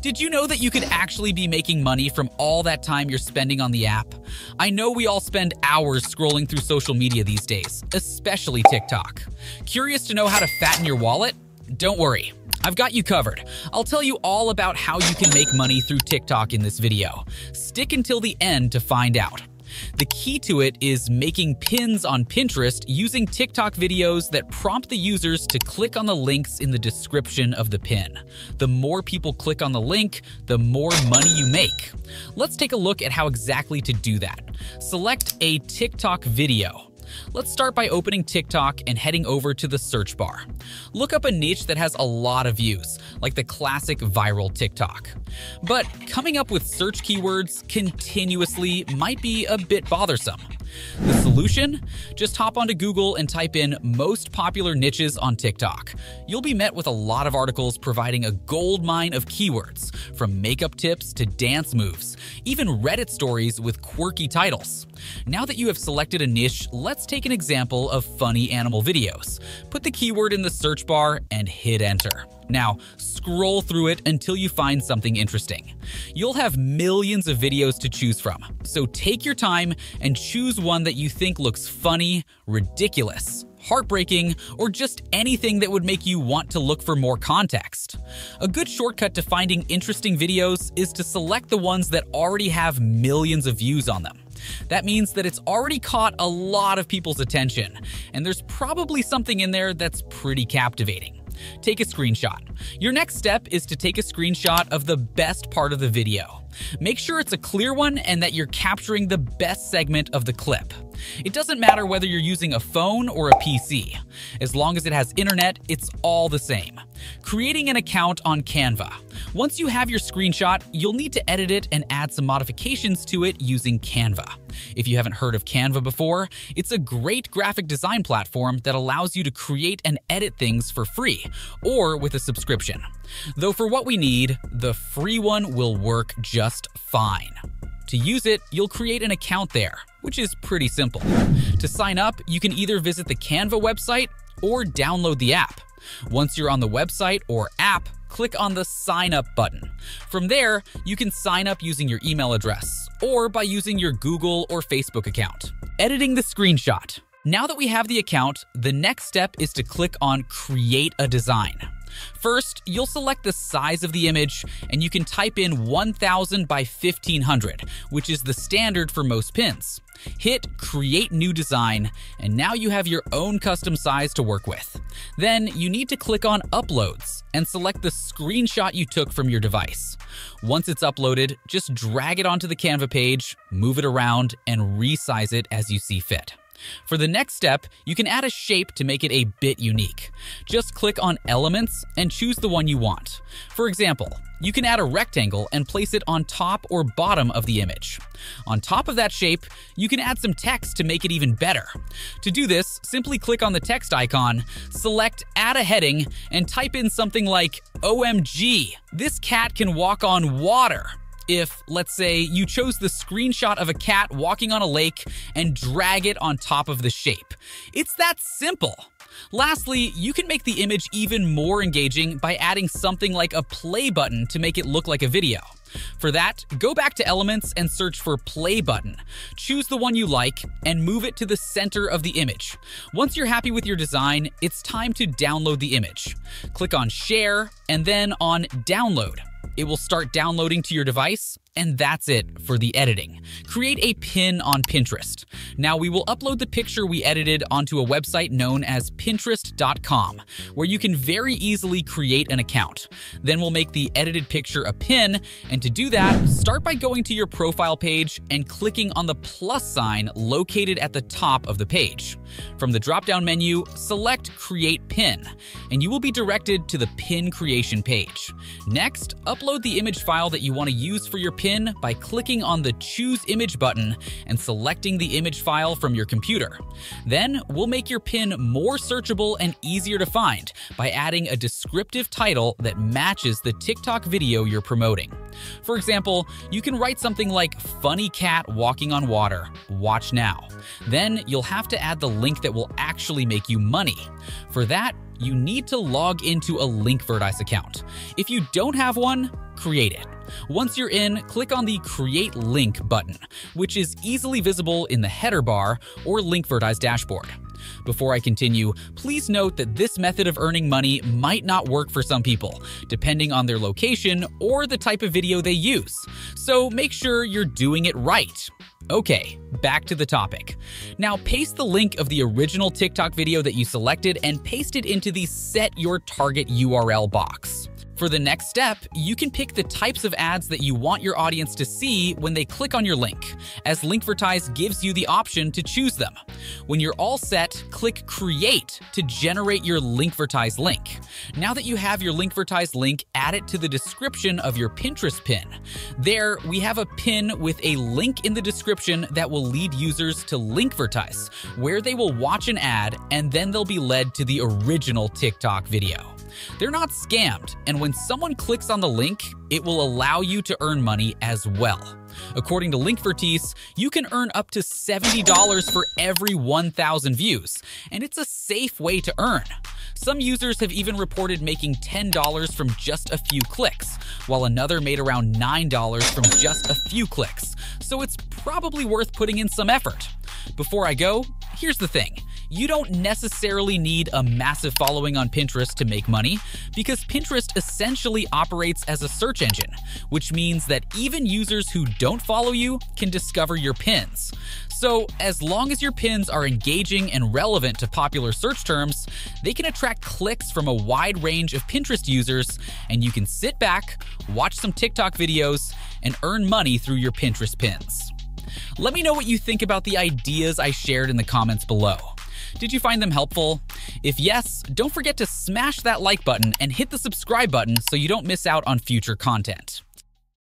Did you know that you could actually be making money from all that time you're spending on the app? I know we all spend hours scrolling through social media these days, especially TikTok. Curious to know how to fatten your wallet? Don't worry, I've got you covered. I'll tell you all about how you can make money through TikTok in this video. Stick until the end to find out. The key to it is making pins on Pinterest using TikTok videos that prompt the users to click on the links in the description of the pin. The more people click on the link, the more money you make. Let's take a look at how exactly to do that. Select a TikTok video. Let's start by opening TikTok and heading over to the search bar. Look up a niche that has a lot of views, like the classic viral TikTok. But coming up with search keywords continuously might be a bit bothersome. The solution? Just hop onto Google and type in most popular niches on TikTok. You'll be met with a lot of articles providing a goldmine of keywords, from makeup tips to dance moves, even Reddit stories with quirky titles. Now that you have selected a niche, let's take an example of funny animal videos. Put the keyword in the search bar and hit enter. Now, scroll through it until you find something interesting. You'll have millions of videos to choose from, so take your time and choose one that you think looks funny, ridiculous, heartbreaking, or just anything that would make you want to look for more context. A good shortcut to finding interesting videos is to select the ones that already have millions of views on them. That means that it's already caught a lot of people's attention, and there's probably something in there that's pretty captivating. Take a screenshot. Your next step is to take a screenshot of the best part of the video. Make sure it's a clear one and that you're capturing the best segment of the clip. It doesn't matter whether you're using a phone or a PC. As long as it has internet, it's all the same. Creating an account on Canva. Once you have your screenshot, you'll need to edit it and add some modifications to it using Canva. If you haven't heard of Canva before, it's a great graphic design platform that allows you to create and edit things for free or with a subscription. Though for what we need, the free one will work just fine. To use it, you'll create an account there, which is pretty simple. To sign up, you can either visit the Canva website or download the app. Once you're on the website or app, click on the Sign Up button. From there, you can sign up using your email address or by using your Google or Facebook account. Editing the screenshot. Now that we have the account, the next step is to click on Create a Design. First, you'll select the size of the image, and you can type in 1000 by 1500, which is the standard for most pins. Hit Create New Design, and now you have your own custom size to work with. Then you need to click on Uploads and select the screenshot you took from your device. Once it's uploaded, just drag it onto the Canva page, move it around, and resize it as you see fit. For the next step, you can add a shape to make it a bit unique. Just click on Elements and choose the one you want. For example, you can add a rectangle and place it on top or bottom of the image. On top of that shape, you can add some text to make it even better. To do this, simply click on the text icon, select Add a Heading, and type in something like, "OMG, this cat can walk on water." If, let's say, you chose the screenshot of a cat walking on a lake and drag it on top of the shape. It's that simple. Lastly, you can make the image even more engaging by adding something like a play button to make it look like a video. For that, go back to Elements and search for Play Button. Choose the one you like and move it to the center of the image. Once you're happy with your design, it's time to download the image. Click on Share and then on Download. It will start downloading to your device, and that's it for the editing. Create a pin on Pinterest. Now we will upload the picture we edited onto a website known as Pinterest.com, where you can very easily create an account. Then we'll make the edited picture a pin, and to do that, start by going to your profile page and clicking on the plus sign located at the top of the page. From the drop-down menu, select Create Pin, and you will be directed to the pin creation page. Next, upload the image file that you want to use for your pin by clicking on the Choose Image button and selecting the image file from your computer. Then we'll make your pin more searchable and easier to find by adding a descriptive title that matches the TikTok video you're promoting. For example, you can write something like "Funny cat walking on water, watch now." Then you'll have to add the link that will actually make you money. For that, you need to log into a Linkvertise account. If you don't have one, create it. Once you're in, click on the Create Link button, which is easily visible in the header bar or Linkvertise dashboard. Before I continue, please note that this method of earning money might not work for some people, depending on their location or the type of video they use. So make sure you're doing it right. Okay, back to the topic. Now paste the link of the original TikTok video that you selected and paste it into the Set Your Target URL box. For the next step, you can pick the types of ads that you want your audience to see when they click on your link, as Linkvertise gives you the option to choose them. When you're all set, click Create to generate your Linkvertise link. Now that you have your Linkvertise link, add it to the description of your Pinterest pin. There, we have a pin with a link in the description that will lead users to Linkvertise, where they will watch an ad and then they'll be led to the original TikTok video. They're not scammed, and when someone clicks on the link, it will allow you to earn money as well. According to Linkvertise, you can earn up to $70 for every 1,000 views, and it's a safe way to earn. Some users have even reported making $10 from just a few clicks, while another made around $9 from just a few clicks, so it's probably worth putting in some effort. Before I go, here's the thing. You don't necessarily need a massive following on Pinterest to make money, because Pinterest essentially operates as a search engine, which means that even users who don't follow you can discover your pins. So as long as your pins are engaging and relevant to popular search terms, they can attract clicks from a wide range of Pinterest users, and you can sit back, watch some TikTok videos, and earn money through your Pinterest pins. Let me know what you think about the ideas I shared in the comments below. Did you find them helpful? If yes, don't forget to smash that like button and hit the subscribe button so you don't miss out on future content.